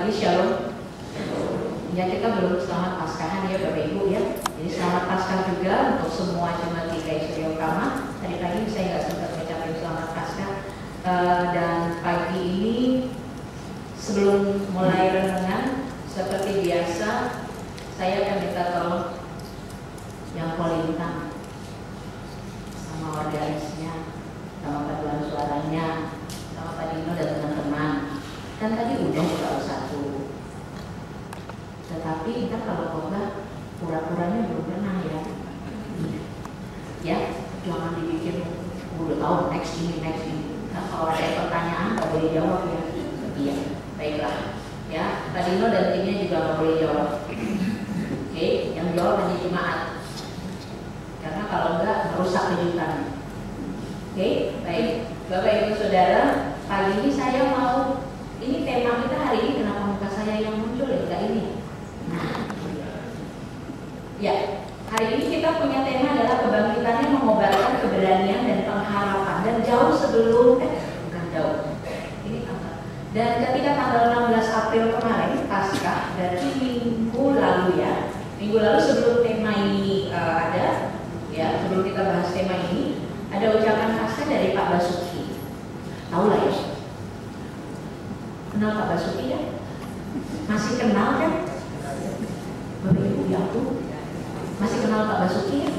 pagi, Shalom. Ya, kita belum selamat Paskahan ya Bapak Ibu ya. Jadi selamat Paskah juga untuk semua jemaat GKI Surya Utama. Tadi pagi saya nggak sempat mengucapkan selamat Paskah. Dan pagi ini sebelum mulai renungan, seperti biasa saya akan minta tolong yang Kolintang sama organisnya, sama paduan suaranya, sama Pak Dino dan teman-teman. Kan tadi udah kalau satu. Tetapi kita kalau khotbah pura-puranya belum pernah ya. Ya, jangan dibikin udah tahu next ini. Nah, kalau ada pertanyaan nggak boleh jawab ya. Iya, baiklah. Ya, Pak Dino dan timnya juga nggak boleh jawab. Oke, yang jawab hanya jemaat. Karena kalau enggak merusak kejutan. Oke, baik. Bapak Ibu Saudara, pagi ini saya mau, ini tema kita hari ini, kenapa muka saya yang muncul ya, enggak ini. Ya, hari ini kita punya tema adalah kebangkitannya mengobarkan keberanian dan pengharapan. Dan jauh sebelum, bukan jauh, ini tanggal. Dan ketika tanggal 16 April kemarin, Paskah, dari minggu lalu ya, minggu lalu sebelum tema ini ada, ya, sebelum kita bahas tema ini, ada ucapan Paskah dari Pak Basuki. Tahu lah ya? Kenal Pak Basuki ya? Masih kenal kan? Bapak Ibu ya aku masih kenal Pak Basuki ya?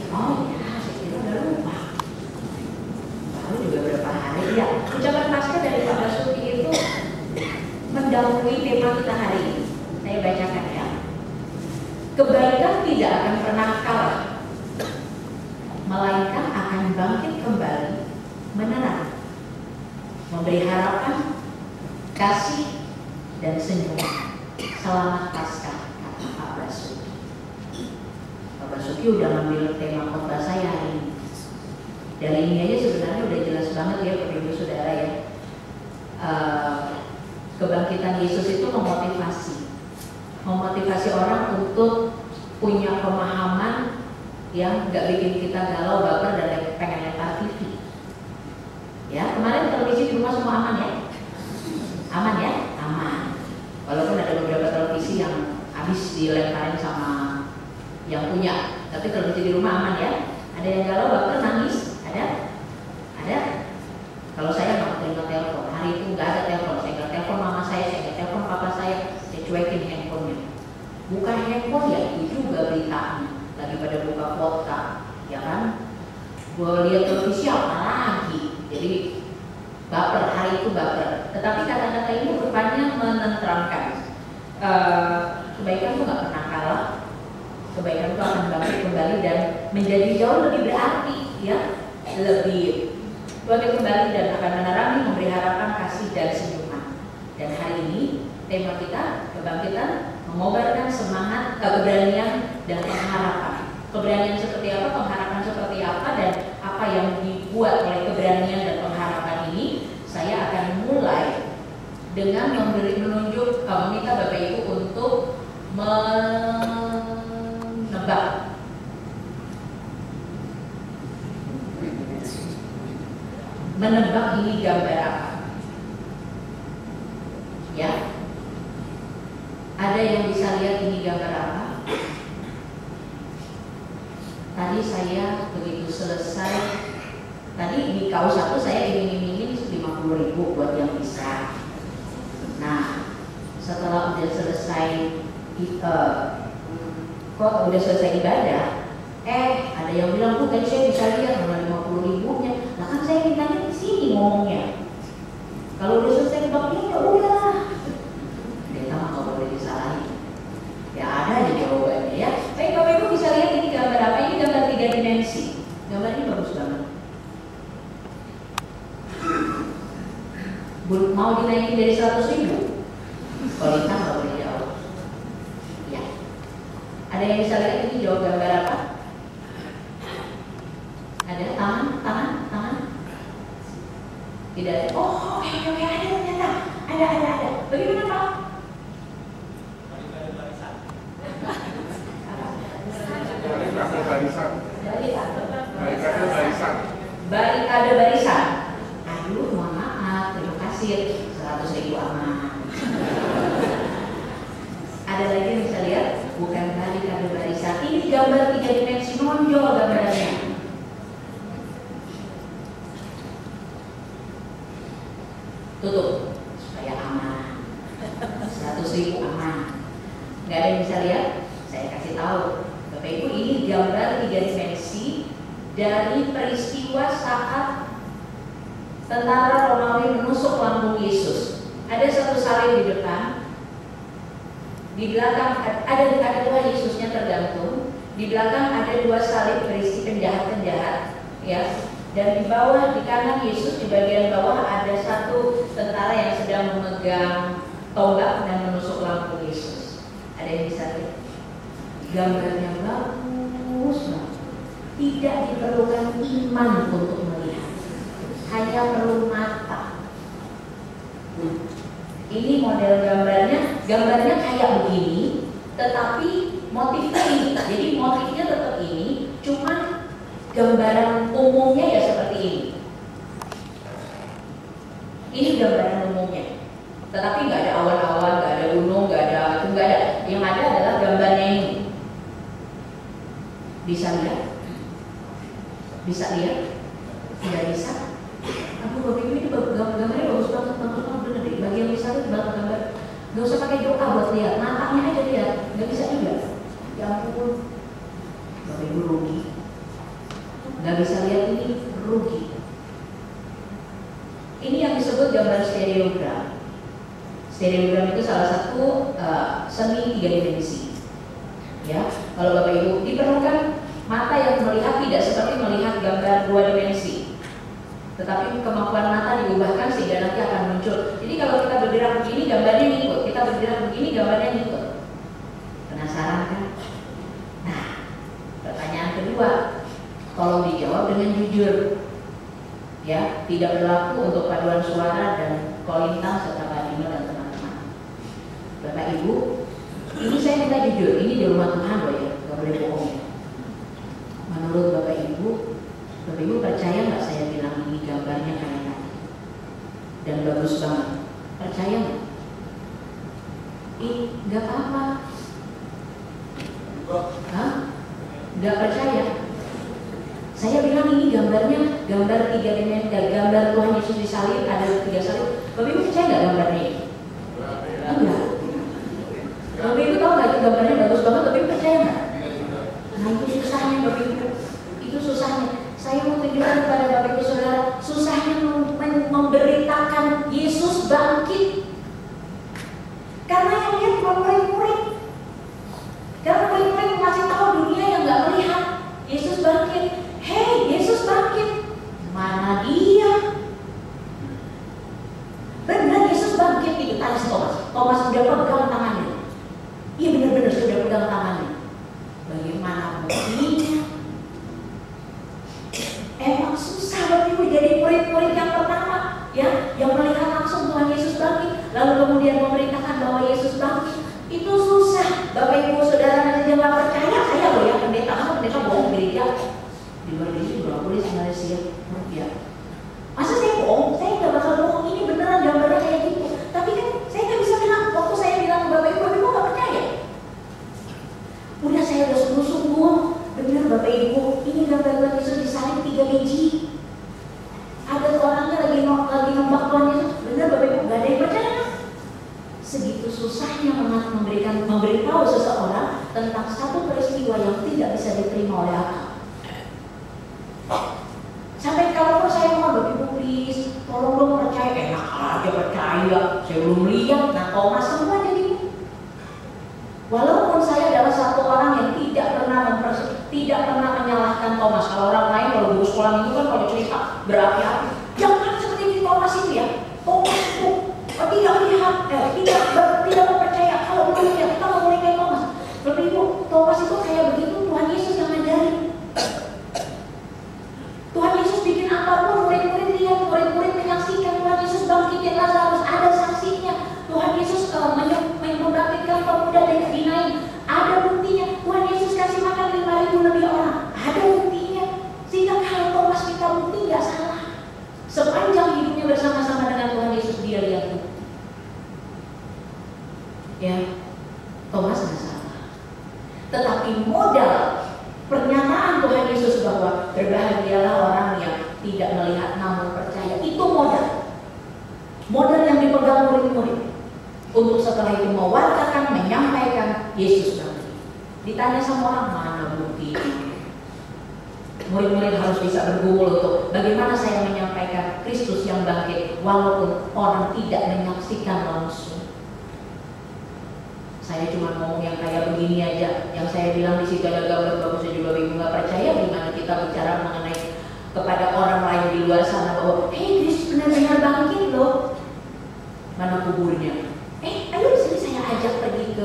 Oh ya, saya kira udah lupa. Tahu juga berapa hari ya. Ucapan Paskah dari Pak Basuki itu mendahului tema kita hari ini. Saya bacakan ya. Kebaikan tidak akan pernah kalah, melainkan akan bangkit kembali, menerang, memberi harapan, kasih, dan senyum. Selamat Paskah, kata Pak Basuki. Pak Basuki udah ngambil tema khotbah saya hari ini. Dari ini aja sebenarnya udah jelas banget ya Bapak Ibu Saudara ya. Kebangkitan Yesus itu memotivasi orang untuk punya pemahaman yang nggak bikin kita galau, baper, dan pengen lempar TV. Ya, kemarin televisi di rumah semua aman ya? Aman ya? Aman. Walaupun ada beberapa televisi yang habis dilemparin sama yang punya, tapi televisi di rumah aman ya? Ada yang galau, baper, nangis? Ada? Ada? Kalau saya nggak terima telepon, hari itu nggak ada telepon. Saya nggak telepon mama saya nggak telepon papa saya cuekin handphonenya. Bukan handphone ya, itu juga beritanya. Lagi pada buka kuota, ya kan? Gue lihat televisi apa lagi? Jadi baper, hari itu baper. Tetapi kata-kata ini rupanya menenteramkan. Kebaikan itu nggak pernah kalah. Kebaikan itu akan bangkit kembali dan menjadi jauh lebih berarti, ya, lebih bangkit kembali dan akan menerangi, memberi harapan, kasih, dan senyuman. Dan hari ini tema kita kebangkitan, mengobarkan semangat, keberanian, dan pengharapan. Keberanian seperti apa, pengharapan seperti apa, dan apa yang dibuat oleh keberanian dan pengharapan ini, saya akan mulai dengan menunjuk, meminta Bapak Ibu untuk menebak ini gambar apa. Ya, ada yang bisa lihat ini gambar apa? Tadi saya begitu selesai, tadi di kaos satu saya iming-imingin 50.000 buat yang bisa. Nah, setelah udah selesai udah selesai ibadah, ada yang bilang, Bu, tadi saya bisa lihat mana 50.000-nya. Nah kan saya mintanya di sini ngomongnya. Kalau udah selesai nebaknya ya udah. Kita mah nggak boleh disalahin. Ya ada aja jawabannya ya. Baik Bapak Ibu bisa lihat ini gambar apa? Ini gambar 3 dimensi. Gambar ini bagus banget. Mau dinaikin dari 100.000? Kalau kita nggak boleh jawab. Ya. Ada yang bisa lihat ini jawab gambar apa? Ada tangan? Tidak ada. Oh, oke, ada ternyata. Ada. Bagaimana Pak? Barikade barisan. Aduh, mohon maaf, terima kasih. 100.000 aman. ini gambar 3 dimensi, nonjol gambarnya. Tutup supaya aman. 100.000 aman. Nggak ada yang bisa lihat? Saya kasih tahu. Bapak Ibu, ini gambar 3 dimensi dari peristiwa saat tentara Romawi menusuk lambung Yesus. Ada satu salib di depan, di belakang ada 2 Yesusnya tergantung. Di belakang ada 2 salib berisi penjahat-penjahat, ya. Dan di bawah, di kanan Yesus, di bagian bawah ada satu tentara yang sedang memegang tombak dan menusuk lambung Yesus. Ada yang bisa lihat? Gambarnya bagus banget. Tidak diperlukan iman untuk melihat, hanya perlu mata. Ini model gambarnya kayak begini, tetapi motifnya ini. Jadi motifnya tetap ini, cuma gambaran umumnya ya seperti ini. Ini gambaran umumnya, tetapi nggak ada awan-awan, nggak ada gunung, nggak ada. Yang ada adalah gambarnya ini. Bisa lihat? Bisa lihat? Tidak bisa? Aku berpikir ini gambarnya bagus banget, bener deh. Bagi yang bisa lihat belakang gambar, nggak usah pakai doa buat lihat, matanya aja lihat, nggak bisa juga. Ya ampun, Bapak Ibu rugi. Nggak bisa lihat ini rugi. Ini yang disebut gambar stereogram. Stereogram itu salah satu seni 3 dimensi. Ya, kalau Bapak Ibu diperlukan mata yang melihat tidak seperti melihat gambar 2 dimensi, tetapi kemampuan mata diubahkan sehingga nanti akan muncul. Jadi kalau kita bergerak begini gambarnya ngikut, kita bergerak begini gambarnya ngikut. Penasaran kan? Nah, pertanyaan kedua, tolong dijawab dengan jujur. Ya, tidak berlaku untuk paduan suara dan kolintang serta Pak Dino dan teman-teman. Bapak Ibu, ini saya minta jujur, ini di rumah Tuhan loh ya, nggak boleh bohong ya. Menurut Bapak Ibu percaya nggak saya bilang ini gambarnya kayak tadi dan bagus banget? Percaya nggak? Nggak apa-apa. Hah? Nggak percaya? Saya bilang ini gambarnya gambar 3 dimensi, gambar Tuhan Yesus disalib, ada 3 salib. Bapak Ibu percaya nggak gambarnya ini? Enggak. Bapak Ibu tahu nggak itu gambarnya bagus banget? Bapak Ibu percaya nggak? Nah itu susahnya Bapak Ibu. Itu susahnya. Saya mau tunjukkan kepada Bapak Ibu Saudara, susahnya memberitakan Yesus bangkit. Karena yang lihat cuma murid-murid. Karena murid-murid masih tahu dunia yang nggak melihat Yesus bangkit. Hei, Yesus bangkit. Mana dia? Benar Yesus bangkit itu, tanya Thomas. Thomas sudah pegang tangannya. Iya benar-benar sudah pegang tangannya. Bagaimana buktinya? Emang susah Bapak Ibu jadi murid-murid yang pertama, ya, yang melihat langsung Tuhan Yesus bangkit, lalu kemudian memberitakan bahwa Yesus bangkit. Itu susah. Bapak Ibu Saudara nanti nggak percaya, saya loh ya pendeta bohong gereja. Di luar diri juga boleh sebenarnya sih ya. Masa saya bohong? Saya nggak bakal bohong. Ini beneran gambarnya kayak gitu. Tapi kan saya nggak bisa bilang. Waktu saya bilang ke Bapak Ibu nggak percaya. Udah saya udah sungguh-sungguh. Bener Bapak Ibu, ini gambar Tuhan Yesus disalib 3 biji. Ada orangnya lagi nembak Tuhan Yesus. Bener Bapak Ibu, nggak ada yang percaya. Segitu susahnya memberitahu seseorang tentang satu peristiwa yang tidak bisa diterima oleh akal. Sampai kalau saya mohon Bapak Ibu please, tolong dong percaya. Enak aja percaya, saya belum lihat. Nah Thomas semua jadi. Walaupun saya adalah satu orang yang tidak pernah menyalahkan Thomas. Kalau orang lain, kalau guru sekolah itu kan kalau cerita berapi-api, jangan seperti Thomas itu ya. Thomas itu tidak melihat, tidak percaya. Kalau belum lihat kita mau mulai kayak Thomas. Bapak Ibu, Thomas itu kayak begitu Tuhan Yesus yang ngajarin. Tuhan Yesus bikin apapun, murid-murid lihat, murid-murid menyaksikan Tuhan Yesus bangkitin Lazarus, ada saksinya. Tuhan Yesus membangkitkan pemuda dari dinain, ada buktinya. Tuhan Yesus kasih makan 5.000 lebih orang, ada buktinya. Sehingga kalau Thomas minta bukti nggak salah. Sepanjang hidupnya bersama-sama dengan Tuhan Yesus dia lihat bukti. Ya, Thomas nggak salah. Tetapi modal kepada murid-murid untuk setelah itu mewartakan, menyampaikan Yesus bangkit. Ditanya sama orang, mana bukti? Murid-murid harus bisa bergumul untuk bagaimana saya menyampaikan Kristus yang bangkit walaupun orang tidak menyaksikan langsung. Saya cuma ngomong yang kayak begini aja. Yang saya bilang di situ ada gambar bagusnya juga, Ibu nggak percaya gimana kita bicara mengenai kepada orang lain di luar sana bahwa, hei, Kristus benar-benar bangkit loh. Mana kuburnya? Ayo sini saya ajak pergi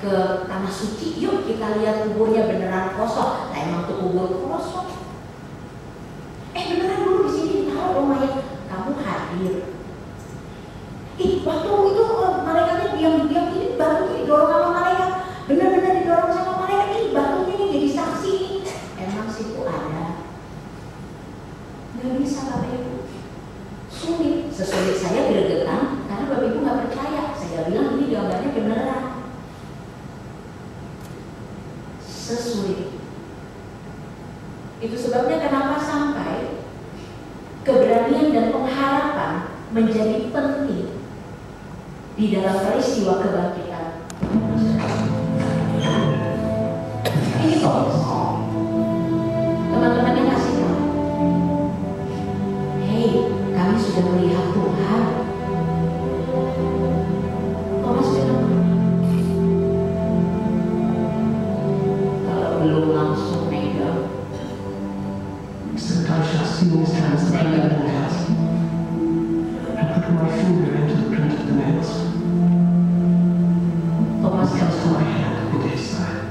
ke tanah suci. Yuk kita lihat kuburnya beneran kosong. Nah emang tuh kubur kosong. Beneran dulu di sini tahu lumayan. Kamu hadir. Waktu itu malaikatnya diam-diam ini batunya didorong sama malaikat. Benar-benar didorong sama malaikat. Ini batunya ini jadi saksi. Emang situ ada. Nggak bisa Bapak Ibu. Sulit. Sesulit saya gregetan karena Bapak Ibu nggak percaya. Saya bilang ini gambarnya beneran. Sesulit. Itu sebabnya kenapa sampai keberanian dan pengharapan menjadi penting di dalam peristiwa kebangkitan. Ini Thomas. Teman-temannya kasih tahu, hei, kami sudah melihat Tuhan. Thomas bilang, kalau belum langsung megang, I shall see his hands and my hands. I put my finger into the print of the nails. Thomas Thrust my hand into his side.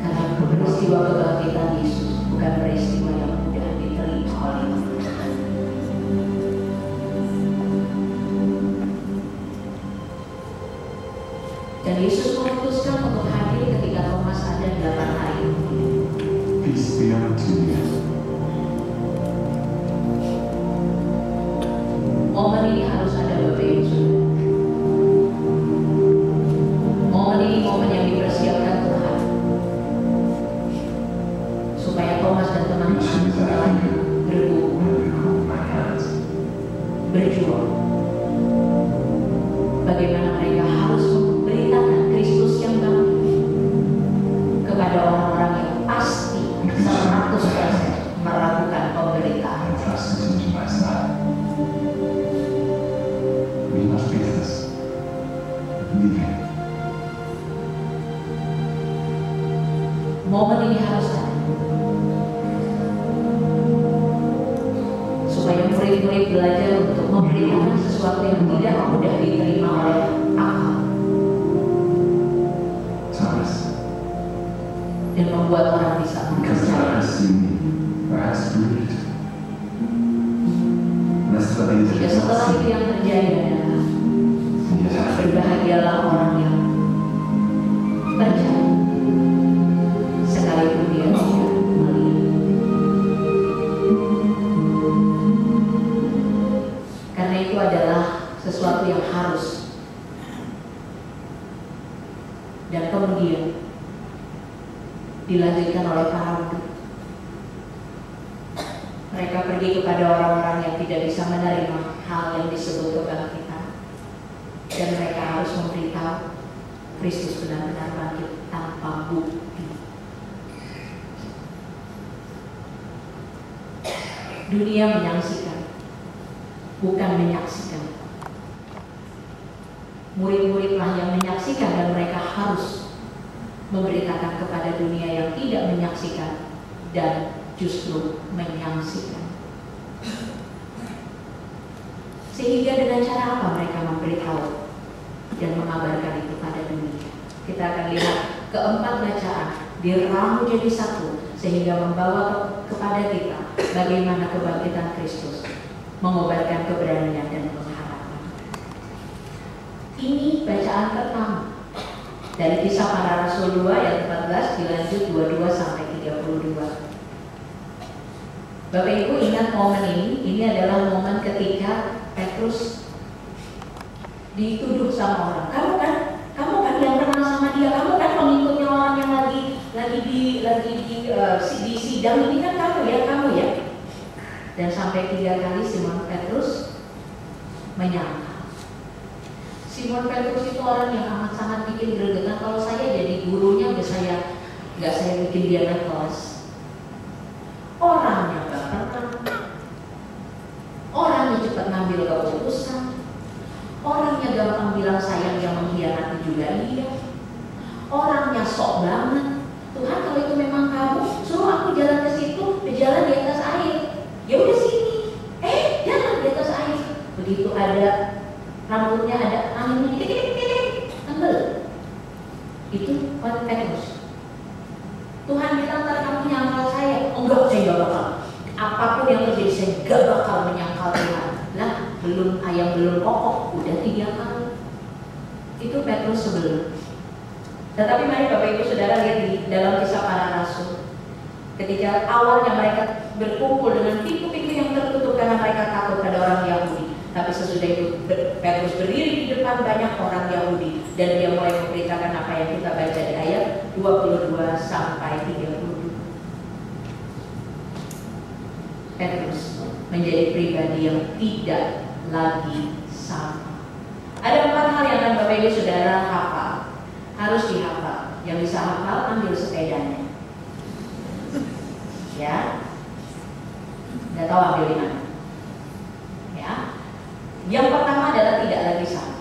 Karena peristiwa kebangkitan Yesus bukan peristiwa yang mudah diterima oleh manusia. Dan Yesus memutuskan untuk hadir ketika Thomas ada 8 hari. Peace be unto you. Momen ini harus ada Bapak Ibu. Momen ini momen yang dipersiapkan Tuhan supaya Thomas dan teman-teman setelah bergumul, berjuang. Bagaimana mereka harus memberitakan Kristus yang bangkit kepada orang-orang yang pasti 100% meragukan pemberitaan. Momen ini harus ada supaya murid-murid belajar untuk memberitakan sesuatu yang tidak mudah diterima oleh akal dan membuat orang bisa percaya. Jika setelah itu yang terjadi adalah berbahagialah orang yang percaya sekalipun dia tidak melihat. Karena itu adalah sesuatu yang harus. Dan kemudian dilanjutkan oleh para murid. Mereka pergi kepada orang-orang yang tidak bisa menerima hal yang disebut kebangkitan. Dan mereka harus memberitahu Kristus benar-benar bangkit tanpa bukti. Dunia menyaksikan, bukan menyaksikan. Murid-muridlah yang menyaksikan dan mereka harus memberitakan kepada dunia yang tidak menyaksikan dan justru menyaksikan. Sehingga dengan cara apa mereka memberitahu dan mengabarkan itu pada dunia? Kita akan lihat keempat bacaan diramu jadi satu sehingga membawa kepada kita bagaimana kebangkitan Kristus mengobarkan keberanian dan pengharapan. Ini bacaan pertama dari Kisah Para Rasul 2 ayat 14 dilanjut 22 sampai 32. Bapak Ibu ingat momen ini adalah momen ketika Petrus dituduh sama orang. Kamu kan yang kenal sama dia, kamu kan pengikutnya orang yang lagi di sidang ini kan kamu ya. Dan sampai 3 kali Simon Petrus menyangkal. Simon Petrus itu orang yang amat sangat bikin gregetan. Kalau saya jadi gurunya, nggak saya bikin dia naik kelas. Orangnya baperan, orangnya cepat ngambil keputusan, orangnya gampang bilang sayang, yang mengkhianati juga dia. Orangnya sok banget. Tuhan, kalau itu memang kamu, suruh aku jalan ke situ, jalan di atas air. Ya udah sini. Jalan di atas air. Begitu ada rambutnya, ada anginnya, tenggelam. Itu Petrus. Tuhan bilang, ntar kamu nyangkal saya. Enggak, saya gak bakal. Apapun yang terjadi, saya gak bakal menyangkal Tuhan. Lah, ayam belum kokok, udah 3 kali. Itu Petrus sebelum. Tetapi mari Bapak Ibu Saudara lihat di dalam Kisah Para Rasul. Ketika awalnya mereka berkumpul dengan pintu-pintu yang tertutup karena mereka takut pada orang Yahudi. Tapi sesudah itu Petrus berdiri di depan banyak orang Yahudi dan dia mulai memberitakan apa yang kita baca di ayat 22 sampai 32. Petrus menjadi pribadi yang tidak lagi sama. Ada 4 hal yang akan Bapak Ibu Saudara hafal. Harus dihafal. Yang bisa hafal, ambil sepedanya. Ya, nggak tahu ambil di mana. Ya, yang pertama adalah tidak lagi sama.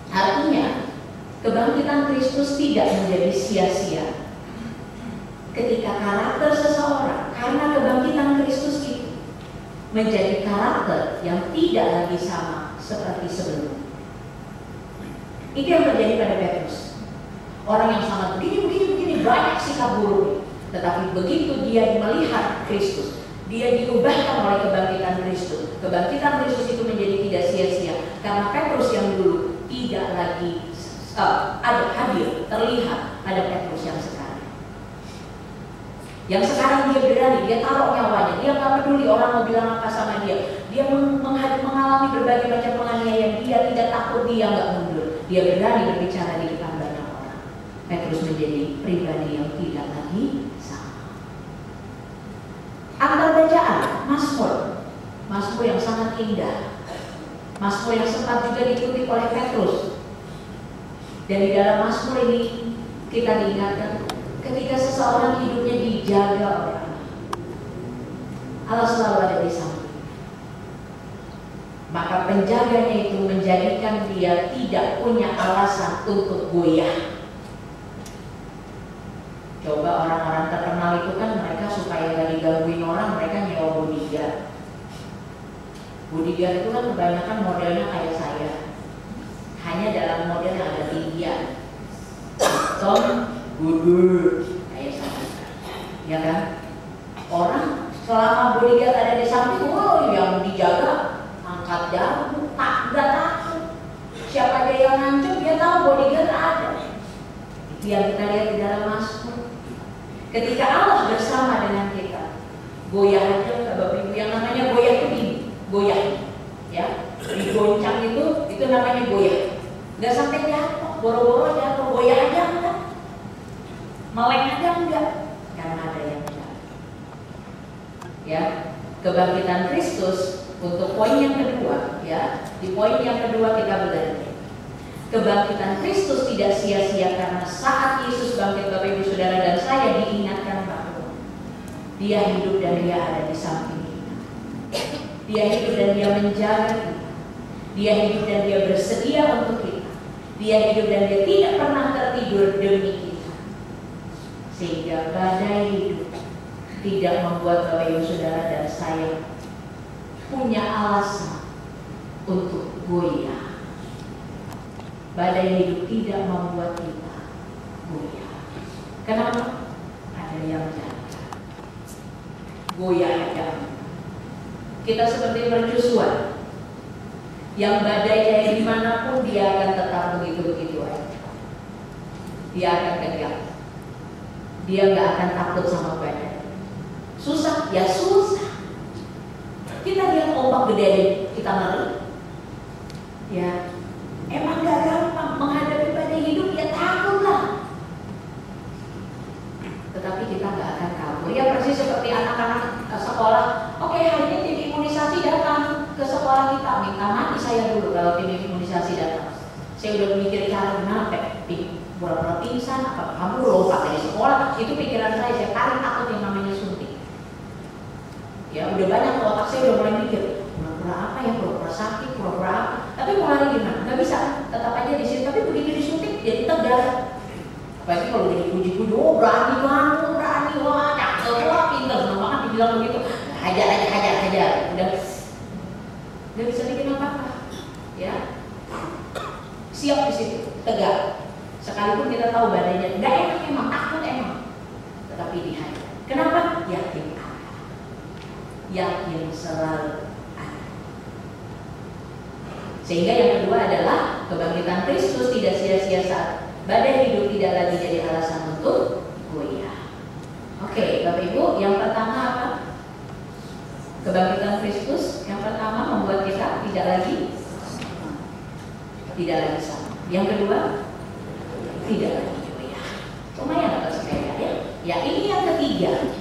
Artinya, kebangkitan Kristus tidak menjadi sia-sia. Ketika karakter seseorang, karena kebangkitan Kristus itu menjadi karakter yang tidak lagi sama seperti sebelumnya. Itu yang terjadi pada Petrus. Orang yang sangat begini, banyak sikap buruk. Tetapi begitu dia melihat Kristus, dia diubahkan oleh kebangkitan Kristus. Kebangkitan Kristus itu menjadi tidak sia-sia. Karena Petrus yang dulu tidak lagi ada hadir, terlihat ada Petrus yang sekarang. Yang sekarang dia berani, dia taruh nyawanya. Dia nggak peduli orang mau bilang apa sama dia. Dia mengalami berbagai macam penganiayaan. Dia tidak takut, dia nggak mundur. Dia berani berbicara di depan banyak orang. Petrus menjadi pribadi yang tidak lagi sama. Antar bacaan, Mazmur yang sangat indah, Mazmur yang sempat juga dikutip oleh Petrus. Dan di dalam Mazmur ini kita diingatkan ketika seseorang hidupnya dijaga oleh Allah, Allah selalu ada di samping. Maka penjaganya itu menjadikan dia tidak punya alasan untuk goyah. Coba orang-orang terkenal itu kan mereka supaya gak digangguin orang, mereka nyewa bodyguard. Bodyguard itu kan kebanyakan modelnya kayak saya, hanya dalam model yang ada tinggian, Tom, gudur, kayak saya, ya kan? Orang selama bodyguard ada di samping, yang dijaga angkat jarum, nggak takut. Siapa dia yang ngancam, dia tahu bodyguard ada. Itu yang kita lihat di dalam Mazmur. Ketika Allah bersama dengan kita, goyah aja Bapak Ibu. Yang namanya goyah itu goyah, ya, digoncang itu namanya goyah. Nggak sampai jatuh, boro-boro jatuh, goyah aja enggak, meleng aja enggak, karena ada yang jatuh. Ya, kebangkitan Kristus untuk poin yang kedua, ya, di poin yang kedua kita belajar. Kebangkitan Kristus tidak sia-sia karena saat Yesus bangkit Bapak Ibu Saudara dan saya diingatkan bahwa Dia hidup dan Dia ada di samping kita. Dia hidup dan Dia menjaga kita. Dia hidup dan Dia bersedia untuk kita. Dia hidup dan Dia tidak pernah tertidur demi kita. Sehingga badai hidup tidak membuat Bapak Ibu Saudara dan saya punya alasan untuk goyah. Badai hidup tidak membuat kita goyah. Kenapa? Ada yang jaga. Goyah aja. Kita seperti mercusuar. Yang badai kayak dimanapun dia akan tetap begitu-begitu aja. Dia akan tegak. Dia nggak akan takut sama badai. Susah, ya susah. Kita lihat ombak gede, kita ngeri. Ya. Emang gak gampang menghadapi badai hidup, ya takutlah. Tetapi kita gak akan kabur. Ya persis seperti anak-anak ke sekolah. Oke, hari ini tim imunisasi datang ke sekolah kita, minta mati saya dulu. tuh kalau tim imunisasi datang. Saya udah mikir cara gimana pura-pura pingsan, apa kamu lompat dari sekolah. Itu pikiran saya paling takut yang namanya suntik. Ya udah banyak ke otak saya udah mulai mikir pura-pura apa ya, pura-pura sakit, pura-pura apa. Tapi mau lari gimana? Nggak bisa, tetap aja di sini. Tapi begitu disuntik jadi tegar. Apalagi kalau udah dipuji-puji, oh berani banget, berani, wah cakep, wah pinter, senang banget dibilang begitu. Hajar, udah nggak bisa bikin apa-apa, ya. Siap di situ, tegak. Sekalipun kita tahu badannya nggak enak emang, takut emang, tetapi dihajar. Kenapa? Yakin ada, yakin selalu ada. Sehingga yang kedua adalah kebangkitan Kristus tidak sia-sia saat badai hidup tidak lagi jadi alasan untuk goyah. Oke, Bapak Ibu, yang pertama apa? Kebangkitan Kristus yang pertama membuat kita tidak lagi sama. Yang kedua, tidak lagi goyah. Lumayan dapat sepeda ya. Ya ini yang ketiga.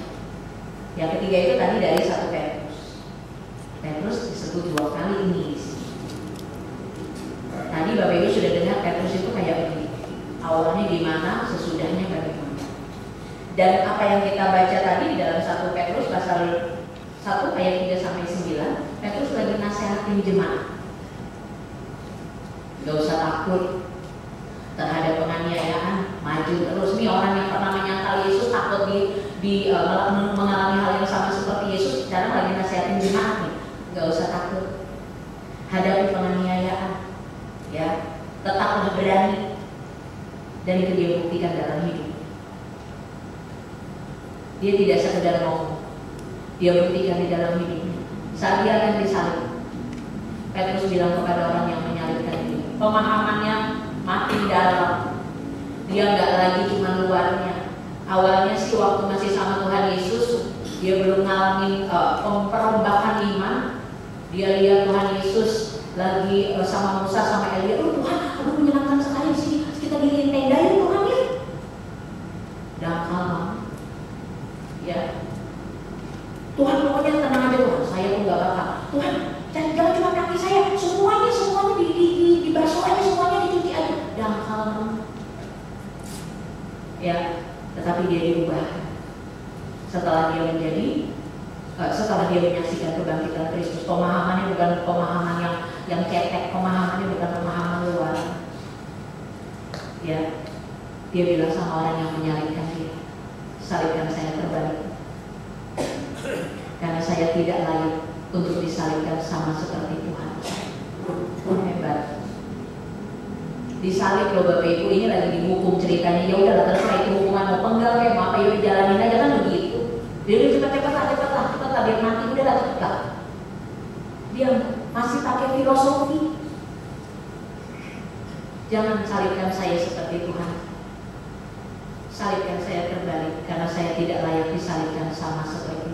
Yang ketiga itu tadi dari 1 Petrus. Petrus disebut 2 kali ini di sini. Tadi Bapak Ibu sudah dengar Petrus itu kayak begini. Awalnya gimana, sesudahnya bagaimana. Dan apa yang kita baca tadi di dalam 1 Petrus pasal 1 ayat 3 sampai 9, Petrus lagi nasihatin jemaat. Gak usah takut terhadap penganiayaan, maju terus. Nih orang yang pernah menyangkal Yesus takut mengalami hal yang sama seperti Yesus. Sekarang lagi nasihatin jemaat nih, gak usah takut hadapi penganiayaan, ya, tetaplah berani. Dan itu dia buktikan dalam hidup. Dia tidak sekedar ngomong, dia buktikan di dalam hidupnya. Saat dia akan disalib, Petrus bilang kepada orang yang menyalibkan dia, pemahamannya makin dalam. Dia nggak lagi cuma luarnya. Awalnya sih waktu masih sama Tuhan Yesus, dia belum ngalamin perombakan iman. Dia lihat Tuhan Yesus lagi sama Musa sama Elia. Oh Tuhan, aku menyenangkan sekali di sini. Kita diriin tenda ya Tuhan ya. Dangkal, ya. Tuhan pokoknya tenang aja Tuhan. Saya pun nggak bakal. Tuhan, jangan cuma kaki saya. Semuanya dibasuh aja, semuanya dicuci aja. Dangkal, ya. Tetapi dia diubah. Setelah dia menyaksikan kebangkitan Kristus, pemahamannya bukan pemahaman yang cetek, pemahamannya bukan pemahaman luar. Ya, dia bilang sama orang yang menyalibkan dia, salibkan saya terbalik, karena saya tidak layak untuk disalibkan sama seperti Tuhan. Hebat. Disalib loh Bapak Ibu, ini lagi dihukum ceritanya. Ya udahlah terserah itu hukuman mau penggal kayak mau apa, yuk jalanin aja kan begitu. Dia udah cepet-cepet biar mati, udahlah cepet. Dia masih pakai filosofi. Jangan salibkan saya seperti Tuhan. Salibkan saya terbalik, karena saya tidak layak disalibkan sama seperti